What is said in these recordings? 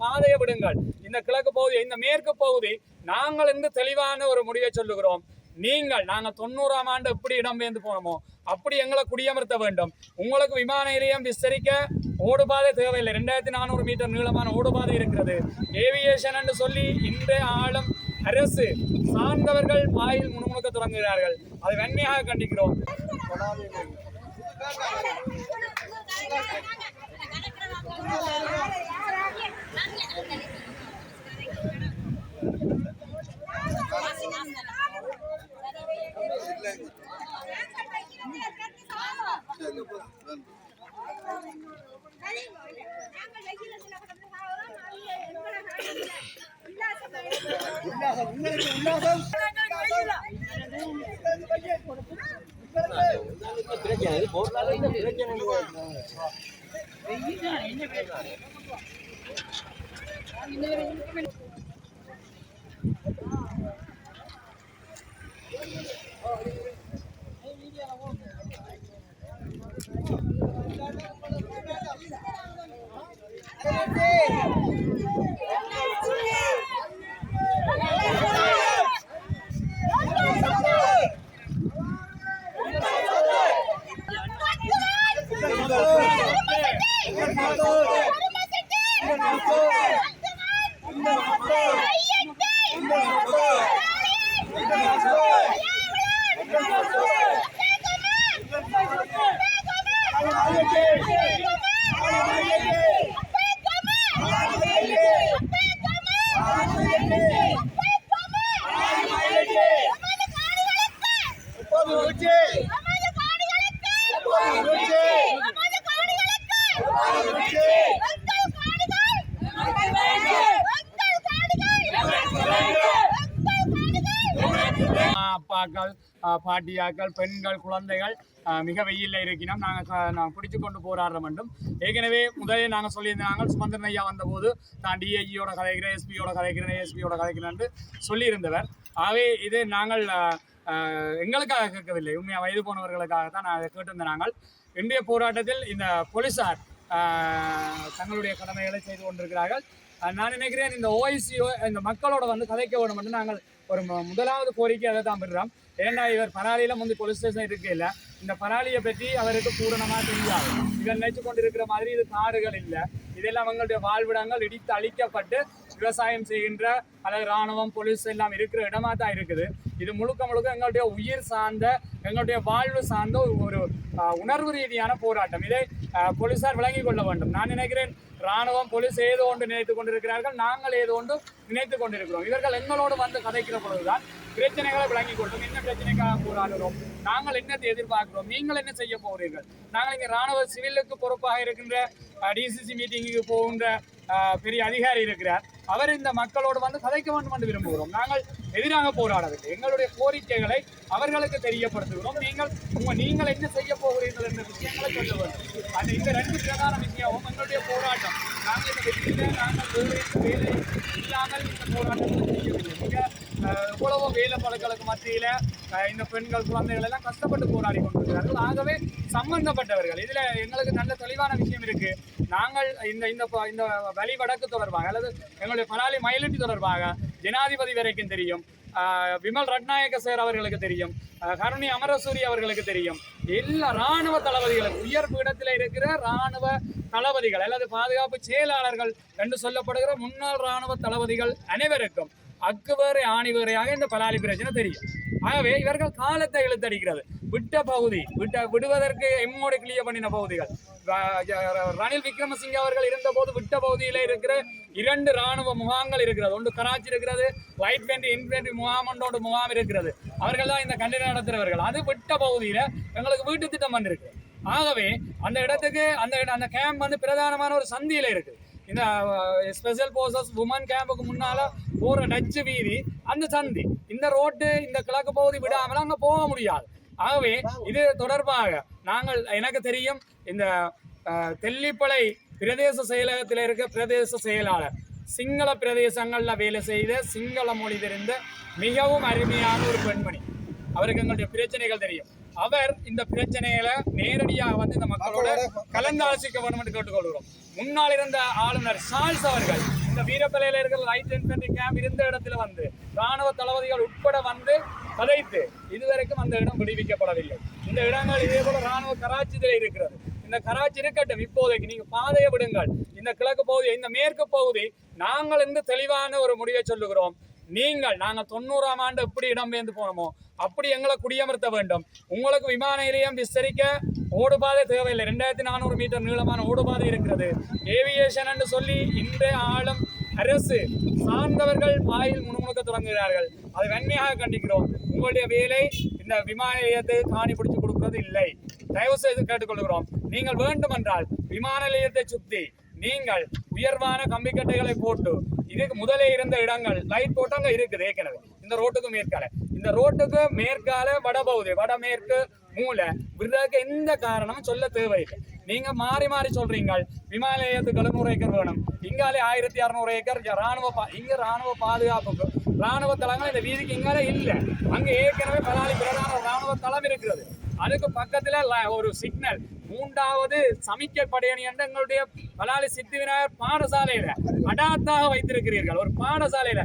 பாதையை விடுங்கள். இந்த கிழக்கு பகுதி, இந்த மேற்கு பகுதி நாங்கள் இன்று தெளிவான ஒரு முடிவை சொல்லுகிறோம். நாங்கள் 90ஆம் ஆண்டு எப்படி இடம்பெயர்ந்து போனோமோ அப்படி எங்களை குடியமர்த்த வேண்டும். உங்களுக்கு விமான நிலையம் விஸ்தரிக்க ஓடுபாதை தேவையில்லை. 2400 மீட்டர் நீளமான ஓடுபாதை இருக்கிறது. ஏவியேஷன் என்று சொல்லி இன்றைய ஆளும் அரசு சார்ந்தவர்கள் வாயில் முணுமுணுக்க தொடங்குகிறார்கள். அதை வன்மையாக கண்டிக்கிறோம். அப்பாக்கள், பாட்டியாக்கள், பெண்கள், குழந்தைகள் மிக வெயிலில் இருக்கிறோம். நாங்கள் பிடிச்சு கொண்டு போராடுற வேண்டும். ஏற்கனவே முதலே நாங்கள் சொல்லியிருந்தாங்க. சுமந்திரன் ஐயா வந்தபோது தான் டிஐஜியோட கதைக்கிறேன், எஸ்பியோட கதைக்கிறேன், ஏஎஸ்பியோட கதைக்கிறேன் சொல்லியிருந்தவர். ஆகவே இது நாங்கள் எங்களுக்காக கேட்கவில்லை, உண்மையாக வயது போனவர்களுக்காக தான் நாங்கள் கேட்டிருந்த. நாங்கள் இன்றைய போராட்டத்தில் இந்த போலீஸார் தங்களுடைய கடமைகளை செய்து கொண்டிருக்கிறார்கள். நான் நினைக்கிறேன் இந்த ஓஐசியோ இந்த மக்களோட கதைக்க வேண்டும் என்று நாங்கள் ஒரு முதலாவது கோரிக்கை அதை தான் பெறுறோம். ஏன்னா இவர் பராலியில் முந்தி போலீஸ் ஸ்டேஷன் இருக்கையில் இந்த பராலியை பற்றி அவருக்கு பூரணமாக தெரியாது. இவர் நினைச்சு கொண்டிருக்கிற மாதிரி இது காடுகள் இல்லை, இதெல்லாம் அவங்களுடைய வாழ்விடங்கள் இடித்து அழிக்கப்பட்டு விவசாயம் செய்கின்ற அல்லது இராணுவம், போலீஸ் எல்லாம் இருக்கிற இடமா தான் இருக்குது. இது முழுக்க முழுக்க எங்களுடைய உயிர் சார்ந்த, எங்களுடைய வாழ்வு சார்ந்த ஒரு உணர்வு ரீதியான போராட்டம். இதை போலீஸார் விளங்கிக் கொள்ள வேண்டும். நான் நினைக்கிறேன் இராணுவம், போலீஸ் ஏதோ ஒன்று நினைத்து கொண்டிருக்கிறார்கள், நாங்கள் ஏதோ ஒன்று நினைத்து கொண்டிருக்கிறோம். இவர்கள் எங்களோடு கதைக்கிற பொழுதுதான் பிரச்சனைகளை விளங்கிக் கொள்ளும். என்ன பிரச்சனைக்காக போராடுகிறோம், நாங்கள் என்னத்தை எதிர்பார்க்கிறோம், நீங்கள் என்ன செய்ய போகிறீர்கள். நாங்கள் இங்கே இராணுவ சிவிலுக்கு பொறுப்பாக இருக்கின்ற டிசிசி மீட்டிங்குக்கு போகின்ற பெரிய அதிகாரி இருக்கிறார். அவர் இந்த மக்களோடு கதைக்க வேண்டும் என்று விரும்புகிறோம். நாங்கள் எதிராக போராடவில்லை. எங்களுடைய கோரிக்கைகளை அவர்களுக்கு தெரியப்படுத்துகிறோம். நீங்கள் என்ன செய்ய போகிறீர்கள் என்ற விஷயங்களை சொல்ல வேண்டும். அந்த இந்த 2 பிரதான விஷயமும் எங்களுடைய போராட்டம். நாங்கள் இந்த வெற்றியில் நாங்கள் வேலை இல்லாமல் இந்த போராட்டத்தை செய்யவில்லை. எவ்வளவோ வேலை பழக்களுக்கு மத்தியில் இந்த பெண்கள், குழந்தைகள் எல்லாம் கஷ்டப்பட்டு போராடி கொண்டிருக்கிறார்கள். ஆகவே சம்பந்தப்பட்டவர்கள் இதில் எங்களுக்கு நல்ல தெளிவான விஷயம் இருக்கு. நாங்கள் இந்த வழி வடக்கு தொடர்பாக அல்லது எங்களுடைய பராலி மயிலட்டி தொடர்பாக ஜனாதிபதி வரைக்கும் தெரியும், விமல் ரட்நாயக்க சார் அவர்களுக்கு தெரியும், கருணி அமரசூரி அவர்களுக்கு தெரியும், எல்லா இராணுவ தளபதிகளுக்கு, உயர் பீடத்தில் இருக்கிற இராணுவ தளபதிகள் அல்லது பாதுகாப்பு செயலாளர்கள் என்று சொல்லப்படுகிற முன்னாள் இராணுவ தளபதிகள் அனைவருக்கும் அக்கு வேறு ஆணி வேறையாக இந்த பலாலி பிரச்சனை தெரியும். ஆகவே இவர்கள் காலத்தை இழுத்தடிக்கிறது. விட்ட பகுதி விடுவதற்கு எம்மோடு கிளியர் பண்ணின பகுதிகள், ரணில் விக்ரமசிங்க அவர்கள் இருந்தபோது விட்ட பகுதியில் இருக்கிற 2 இராணுவ முகாம்கள் இருக்கிறது. ஒன்று கராச்சி இருக்கிறது, லைட் பேண்ட் இன்ஃபென்ட்ரி முகாம் ஒன்றோடு முகாம் இருக்கிறது. அவர்கள் தான் இந்த கண்டன நடத்துகிறவர்கள். அது விட்ட பகுதியில் எங்களுக்கு வீட்டு திட்டம் வந்திருக்கு. ஆகவே அந்த இடத்துக்கு அந்த கேம்ப் பிரதானமான ஒரு சந்தியில் இருக்குது. இந்த ஸ்பெஷல் போர்சஸ் உமன் கேம்புக்கு முன்னால போற டச்சு வீதி அந்த சந்தி, இந்த ரோட்டு இந்த கிழக்கு பகுதி விடாமல் அங்கே போக முடியாது. ஆகவே இது தொடர்பாக எனக்கு தெரியும், இந்த தெல்லிப்பளை பிரதேச செயலகத்தில் இருக்க பிரதேச செயலாளர் சிங்கள பிரதேசங்களில் வேலை செய்த சிங்கள மொழி தெரிந்த மிகவும் அருமையான ஒரு பெண்மணி. அவருக்கு எங்களுடைய பிரச்சனைகள் தெரியும். அவர் இந்த பிரச்சனைகளை நேரடியாக இந்த மக்களோட கலந்தாலோசிக்க வேண்டும் என்று கேட்டுக்கொள்கிறோம். முன்னால் இருந்த ஆளுநர் சார்ல்ஸ் அவர்கள் இந்த வீரப்பலையில இருக்கிற லைட் இன்ஃபென்ட்ரி கேம்ப் இருந்த இடத்துல வந்து ராணுவ தளபதிகள் உட்பட வந்து கதைத்து இதுவரைக்கும் அந்த இடம் விடுவிக்கப்படவில்லை. இந்த இடங்கள் இதே போல ராணுவ கராச்சியில் இருக்கிறது. இந்த கராச்சி இருக்கட்டும், இப்போதைக்கு நீங்க பாதையை விடுங்கள். இந்த கிழக்கு பகுதி, இந்த மேற்கு பகுதி நாங்கள் இந்த தெளிவான ஒரு முடிவை சொல்லுகிறோம். நாங்கள் 90ஆம் ஆண்டு எப்படி இடம்பெயர்ந்து போனோமோ அப்படி எங்களை குடியமர்த்த வேண்டும். உங்களுக்கு விமான நிலையம் விஸ்தரிக்க ஓடுபாதை தேவையில்லை. 2400 மீட்டர் நீளமான ஓடுபாதை இருக்கிறது. ஏவியேஷன் என்று சொல்லி இன்றைய ஆளும் அரசு சார்ந்தவர்கள் வாயில் முணுமுணுக்க தொடங்குகிறார்கள். அதை வன்மையாக கண்டிக்கிறோம். உங்களுடைய வேலை இந்த விமான நிலையத்தை காணி பிடிச்சு கொடுக்கிறது இல்லை. தயவு செய்து கேட்டுக்கொள்கிறோம். நீங்கள் வேண்டுமென்றால் விமான நிலையத்தை சுற்றி நீங்கள் உயர்வான கம்பிக்கட்டைகளை போட்டு, இதுக்கு முதலே இருந்த இடங்கள் லைட் போட்டு அங்க இருக்குது ஏற்கனவே. இந்த ரோட்டுக்கு மேற்கால, இந்த ரோட்டுக்கு மேற்கால வடபகுதி, வடமேற்கு மூலை விடுறதுக்கு எந்த காரணமும் சொல்ல தேவையில்லை. நீங்க மாறி மாறி சொல்றீங்க. விமான நிலையத்துக்கு 700 ஏக்கர் வேணும், இங்காலே 1600 ஏக்கர் இங்க ராணுவ பாதுகாப்புக்கு ராணுவ தளங்கள் இந்த வீதிக்கு இங்காலே இல்லை. அங்க ஏற்கனவே பலாலி பிரதான ராணுவ தளம் இருக்கிறது. அதுக்கு பக்கத்துல ஒரு சிக்னல் 3வது சமிக்கை படையணி என்று எங்களுடைய பலாலி சித்தி விநாயகர் பாடசாலையில அடாத்தாக வைத்திருக்கிறீர்கள். ஒரு பாடசாலையில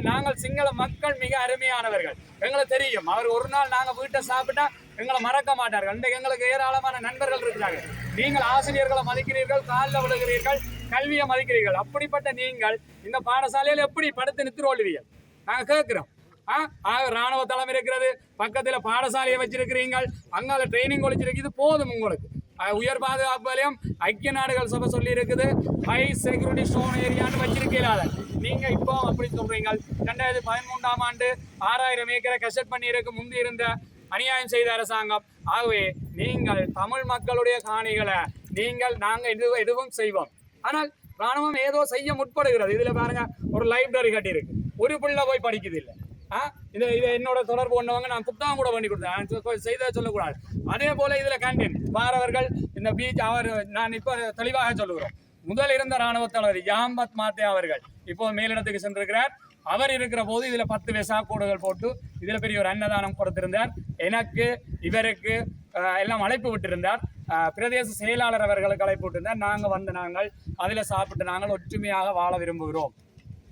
நாங்கள் சிங்கள மக்கள் மிக அருமையானவர்கள், எங்களுக்கு தெரியும். அவர் ஒரு நாள் நாங்க வீட்டை சாப்பிட்டா எங்களை மறக்க மாட்டார்கள். இன்றைக்கு எங்களுக்கு ஏராளமான நண்பர்கள் இருக்கிறார்கள். நீங்கள் ஆசிரியர்களை மதிக்கிறீர்கள், காலில் விழுகிறீர்கள், கல்வியை மதிக்கிறீர்கள். அப்படிப்பட்ட நீங்கள் இந்த பாடசாலையில் எப்படி படுத்து நிறுத்துவீர்கள்? நாங்க கேட்கிறோம். ராணுவ தளம் இருக்கிறது, பக்கத்துல பாடசாலையை வச்சிருக்கிறீர்கள், அங்கால ட்ரைனிங் ஒழிச்சிருக்கு. இது போதும் உங்களுக்கு. உயர் பாதுகாப்பு வலயம் ஐக்கிய நாடுகள் சபை சொல்லி இருக்குது, ஹை செக்யூரிட்டி ஸ்டோன் ஏரியான்னு வச்சிருக்கிறாங்க. நீங்க இப்போ அப்படி சொல்றீங்க. 2013ஆம் ஆண்டு 6000 ஏக்கரை கசட் பண்ணியிருக்கு முந்தி இருந்த அநியாயம் செய்த அரசாங்கம். ஆகவே நீங்கள் தமிழ் மக்களுடைய காணிகளை நாங்கள் எதுவும் செய்வோம். ஆனால் ராணுவம் ஏதோ செய்ய முற்படுகிறது. இதுல பாருங்க, ஒரு லைப்ரரி கட்டி இருக்கு, ஒரு பிள்ளை போய் படிக்குது இல்லை. இதை என்னோட தொடர்பு கொண்டவங்க நான் புத்தகம் கூட பண்ணி கொடுத்தேன், செய்த சொல்லக்கூடாது. அதே போல இதுல கேண்டீன் வாரவர்கள் இந்த பீச் நான் இப்ப தெளிவாக சொல்லுகிறோம். முதல் இருந்த ராணுவ தளபதி ஜாம்பத் மாத்தே அவர்கள் இப்போ மேலிடத்துக்கு சென்றிருக்கிறார். அவர் இருக்கிற போது இதுல 10 வெசா கோடுகள் போட்டு இதுல பெரிய ஒரு அன்னதானம் கொடுத்திருந்தார். எனக்கு இவருக்கு எல்லாம் அழைப்பு விட்டிருந்தார். பிரதேச செயலாளர் அவர்களுக்கு அழைப்பு விட்டிருந்தார். நாங்கள் அதுல சாப்பிட்டு நாங்கள் ஒற்றுமையாக வாழ விரும்புகிறோம்.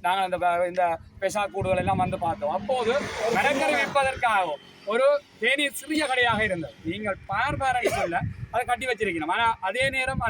நாங்கள் இந்த பெசா கூடுகள் எல்லாம் வந்து பார்த்தோம். அப்போது மரக்கறி விற்பதற்காகவும் ஒரு தேனி சிறிய கடையாக இருந்தது. நீங்கள் பார்ப்பாரன்னு சொல்ல அதை கட்டி வச்சிருக்கணும். ஆனால் அதே நேரம்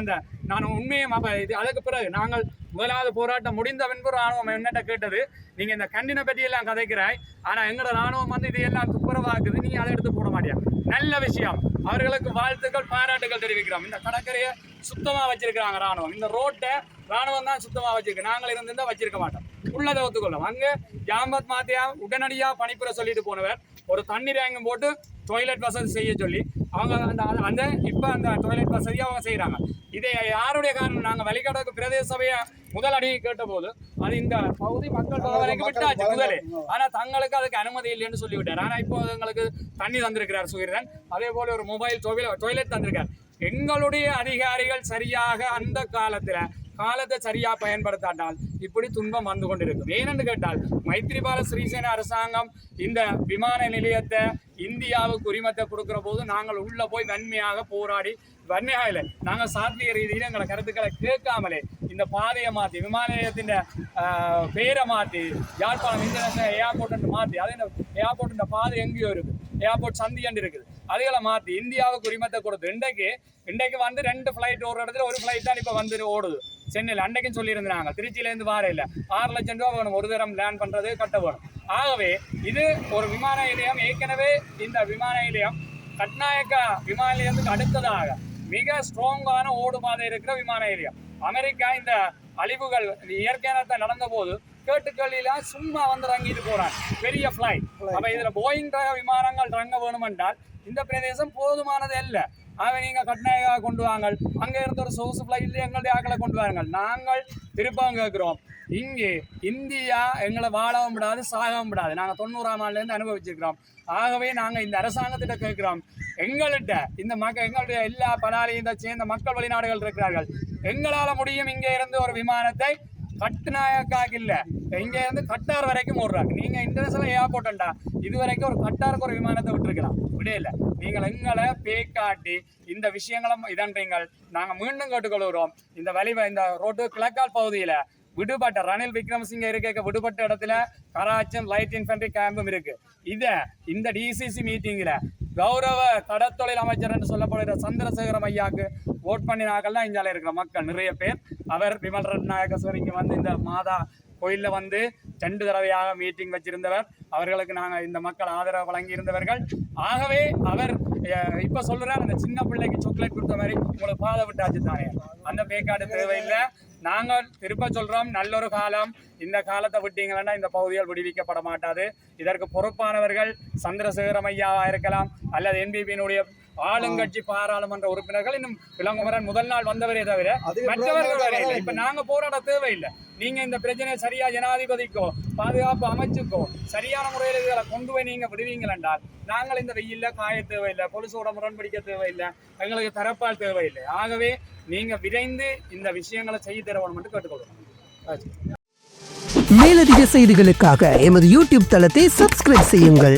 நான் உண்மையும் அதுக்கு பிறகு நாங்கள் முதலாவது போராட்டம் முடிந்த பின்பு ராணுவம் என்னட்ட கேட்டது, நீங்க இந்த கண்டினை பற்றி எல்லாம் கதைக்கிறாய், ஆனா எங்களோட ராணுவம் வந்து இதையெல்லாம் துப்புரவாக்குது, நீங்க அதை எடுத்து போட மாட்டியா. நல்ல விஷயம், அவர்களுக்கு வாழ்த்துக்கள், பாராட்டுகள் தெரிவிக்கிறோம். இந்த கடற்கரையை சுத்தமா வச்சிருக்கிறாங்க ராணுவம். இந்த ரோட்டை ராணுவம் தான் சுத்தமா வச்சிருக்கு, நாங்கள் இருந்திருந்தா வச்சிருக்க மாட்டோம். உள்ளதை ஒத்துக்கொள்ளும். அங்க ஜாம்பத் மாத்தியா உடனடியா பணிப்புற சொல்லிட்டு போனவர் ஒரு தண்ணீர் ரேங்கம் போட்டு டாய்லெட் வசதி செய்ய சொல்லி அவங்க இப்ப அந்த டாய்லெட் வசதியை அவங்க செய்யறாங்க. இதை யாருடைய காரணம்? நாங்க வழிகாட்டுக்கு பிரதேச சபையை முதல் அடி கேட்ட போது அது இந்த பகுதி மக்கள் வரைக்கும் விட்டாச்சு முதலே. ஆனா தங்களுக்கு அதுக்கு அனுமதி இல்லைன்னு சொல்லிவிட்டார். ஆனா இப்போ எங்களுக்கு தண்ணி தந்திருக்கிறார் சுகிரன். அதே போல ஒரு மொபைல் டாய்லெட் தந்திருக்கார். எங்களுடைய அதிகாரிகள் சரியாக அந்த காலத்தை சரியா பயன்படுத்தாட்டால் இப்படி துன்பம் வந்து கொண்டிருக்கும். ஏனென்று கேட்டால் மைத்ரிபால சிறிசேன அரசாங்கம் இந்த விமான நிலையத்தை இந்தியாவுக்கு உரிமத்தை கொடுக்கிற போது நாங்கள் உள்ள போய் வன்மையாக போராடி, வன்மையாக இல்லை, நாங்கள் சாத்திய ரீதியில் எங்களை கருத்துக்களை கேட்காமலே இந்த பாதையை மாற்றி, விமான நிலையத்தின் பேரை மாற்றி, யாழ்ப்பாணம் இன்டர்நேஷனல் ஏர்போர்ட் மாற்றி, அதே ஏர்போர்ட் பாதை எங்கேயோ இருக்குது, ஏர்போர்ட் சந்தியண்டு இருக்குது, அதுகளை மாற்றி இந்தியாவுக்கு உரிமத்தை கொடுத்து இன்றைக்கு வந்து 2 ஃபிளைட் ஒரு இடத்துல ஒரு ஃபிளைட் தான் இப்போ வந்து ஓடுது சென்னையில். அன்றைக்கும் சொல்லியிருந்தாங்க திருச்சியிலேருந்து வார இல்லை 6 லட்சம் ரூபா வேணும் ஒரு தரம் லேண்ட் பண்ணுறது, கட்ட வேணும். ஆகவே இது ஒரு விமான நிலையம். ஏற்கனவே இந்த விமான நிலையம் கட்நாயக்கா விமான நிலையத்துக்கு அடுத்ததாக மிக ஸ்ட்ராங்கான ஓடுபாதை இருக்கிற விமான நிலையம். அமெரிக்கா இந்த அழிவுகள் இயற்கையானத்தை நடந்த போது கேட்டுக்கள்லாம் சும்மா வந்து இறங்கிட்டு போறாங்க பெரிய ஃபிளைட். அப்ப இதுல போயிங் விமானங்கள் இறங்க வேணும் என்றால் இந்த பிரதேசம் போதுமானது அல்ல. ஆக நீங்க கட்நாயகா கொண்டு வாங்க, அங்க இருந்த ஒரு சோர்ஸ் ஃபிளைட்ல எங்களுடைய ஆக்களை கொண்டு வாருங்கள். நாங்கள் திருப்பம் கேட்கிறோம், இங்கே இந்தியா எங்களை வாழவும் விடாது, சாகவும் விடாது. நாங்கள் 90ஆம் ஆண்டுலேருந்து அனுபவிச்சிருக்கிறோம். ஆகவே நாங்கள் இந்த அரசாங்கத்திட்ட கேட்கிறோம், எங்கள்கிட்ட இந்த எங்களுடைய எல்லா பலாலியும் சேர்ந்த மக்கள் வெளிநாடுகள் இருக்கிறார்கள், எங்களால் முடியும் இங்கே இருந்து ஒரு விமானத்தை கட்டுநாயக்காக இல்ல இங்க இருந்து கட்டார் வரைக்கும் ஓடுறாங்க. நீங்க இன்டர்நேஷனல் ஏர்போர்ட்டா இது வரைக்கும் ஒரு கட்டாருக்கு ஒரு விமானத்தை விட்டுருக்கலாம், விடையில. நீங்கள் எங்களை பேக்காட்டி இந்த விஷயங்களும் இதன்றீங்கள். நாங்க மீண்டும் கேட்டுக்கொள்கிறோம், இந்த இந்த ரோட்டு கிழக்கால் பகுதியில விடுபட்ட ரணில் விக்ரமசிங்க இருக்க விடுபட்ட இடத்துல கராச்சம் லைட் இன்ஃபென்ட்ரி கேம்பும் இருக்கு. இந்த டிசிசி மீட்டிங்ல கௌரவ கடற்தொழில் அமைச்சர் என்று சொல்லப்படுகிற சந்திரசேகரம் ஐயாவுக்கு ஓட் பண்ணினாக்கள் தான் இந்தியாவில் இருக்கிற மக்கள் நிறைய பேர். அவர் விமல் ரட்நாயகஸ்வரிக்கு வந்து இந்த மாதா கோயிலில் வந்து 2 தடவையாக மீட்டிங் வச்சிருந்தவர். அவர்களுக்கு நாங்கள் இந்த மக்கள் ஆதரவு வழங்கி இருந்தவர்கள். ஆகவே அவர் இப்ப சொல்றாரு, அந்த சின்ன பிள்ளைக்கு சாக்லேட் கொடுத்த மாதிரி உங்களுக்கு பாதை விட்டாச்சு தானே, அந்த பேக்காடு தேவையில்லை. நாங்கள் திருப்ப சொல்றோம், நல்லொரு காலம். இந்த காலத்தை விட்டீங்கன்னா இந்த பகுதிகள் விடுவிக்கப்பட மாட்டாது. இதற்கு பொறுப்பானவர்கள் சந்திரசேகரம் ஐயாவா இருக்கலாம், அல்லது என்பிபியினுடைய ஆளுங்கட்சி பாராளுமன்ற உறுப்பினர்கள். இன்னும் இளங்குமரன் முதல் நாள் வந்தவரே தவிர மற்றவர்கள் வரையில்லை. இப்ப நாங்க போராட தேவையில்லை. நீங்க இந்த பிரச்சனையை சரியா ஜனாதிபதிக்கோ பாதுகாப்பு அமைச்சுக்கோ சரியான முறையில் இதுகளை கொண்டு போய் நீங்க விடுவீங்கள் என்றால் நாங்கள் இந்த வெயில்ல காய தேவையில்லை, பொலிசோட முரண்பிடிக்க தேவையில்லை, எங்களுக்கு தரப்பால் தேவையில்லை. ஆகவே நீங்க விரைந்து இந்த விஷயங்களை செய்ய தரவணும் என்று கேட்டுக்கொள்கிறோம். மேலதிக செய்திகளுக்காக எமது யூடியூப் தளத்தை சப்ஸ்கிரைப் செய்யுங்கள்.